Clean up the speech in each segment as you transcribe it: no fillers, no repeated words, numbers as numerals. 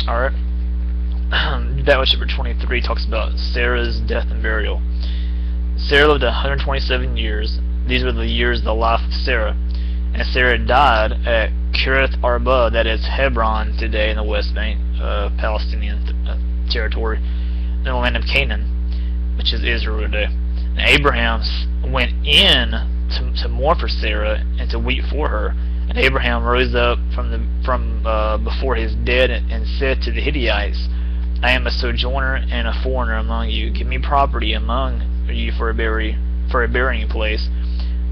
Alright. That was chapter 23, talks about Sarah's death and burial. Sarah lived 127 years. These were the years of the life of Sarah. And Sarah died at Kiriath Arba, that is Hebron today in the West Bank, Palestinian territory, in the land of Canaan, which is Israel today. And Abraham went in to mourn for Sarah and to weep for her. And Abraham rose up from before his dead and said to the Hittites, I am a sojourner and a foreigner among you. Give me property among you for a burying place,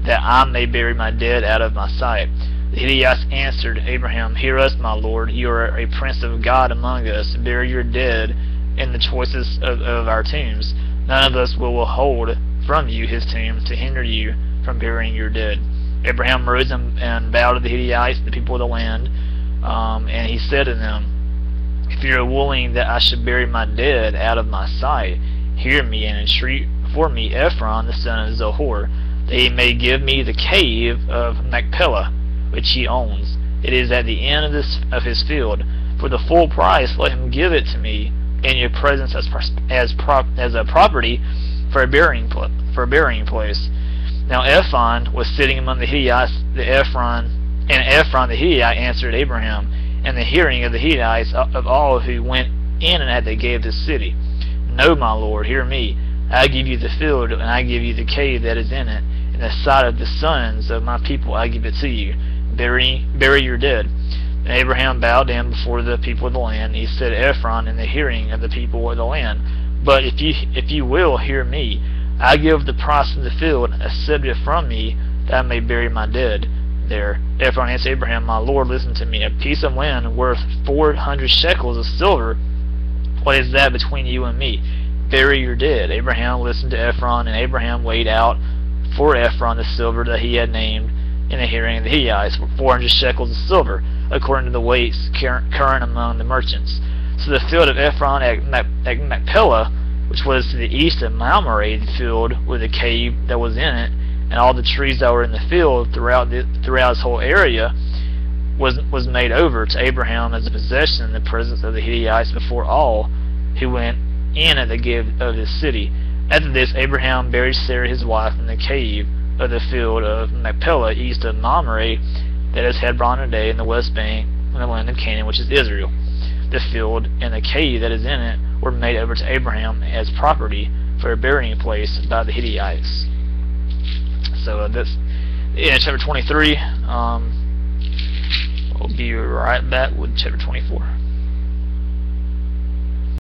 that I may bury my dead out of my sight. The Hittites answered Abraham, Hear us, my lord. You are a prince of God among us. Bury your dead in the choicest of our tombs. None of us will withhold from you his tomb to hinder you from burying your dead. Abraham rose and bowed to the Hittites, the people of the land, and he said to them, If you are willing that I should bury my dead out of my sight, hear me and entreat for me Ephron the son of Zohar, that he may give me the cave of Machpelah, which he owns. It is at the end of his field. For the full price let him give it to me in your presence as a property for a burying place. Now Ephron was sitting among the Hittites. Ephron the Hittite answered Abraham in the hearing of the Hittites of all who went in and at the gate of the city, No, my lord, hear me. I give you the field, and I give you the cave that is in it. In the sight of the sons of my people I give it to you. Bury your dead. And Abraham bowed down before the people of the land. He said, Ephron in the hearing of the people of the land, But if you will hear me, I give the price of the field, accept it from me, that I may bury my dead there. Ephron answered Abraham, My lord, listen to me. A piece of land worth 400 shekels of silver, what is that between you and me? Bury your dead. Abraham listened to Ephron, and Abraham weighed out for Ephron the silver that he had named in the hearing of the Hittites, 400 shekels of silver, according to the weights current among the merchants. So the field of Ephron at Machpelah, which was to the east of Mamre, filled with a cave that was in it, and all the trees that were in the field throughout its whole area, was made over to Abraham as a possession in the presence of the Hittites before all who went in at the gate of his city. After this, Abraham buried Sarah his wife in the cave of the field of Machpelah east of Mamre, that is Hebron today in the West Bank, in the land of Canaan, which is Israel. The field and the cave that is in it were made over to Abraham as property for a burying place by the Hittites. So that's in chapter 23. We'll be right back with chapter 24.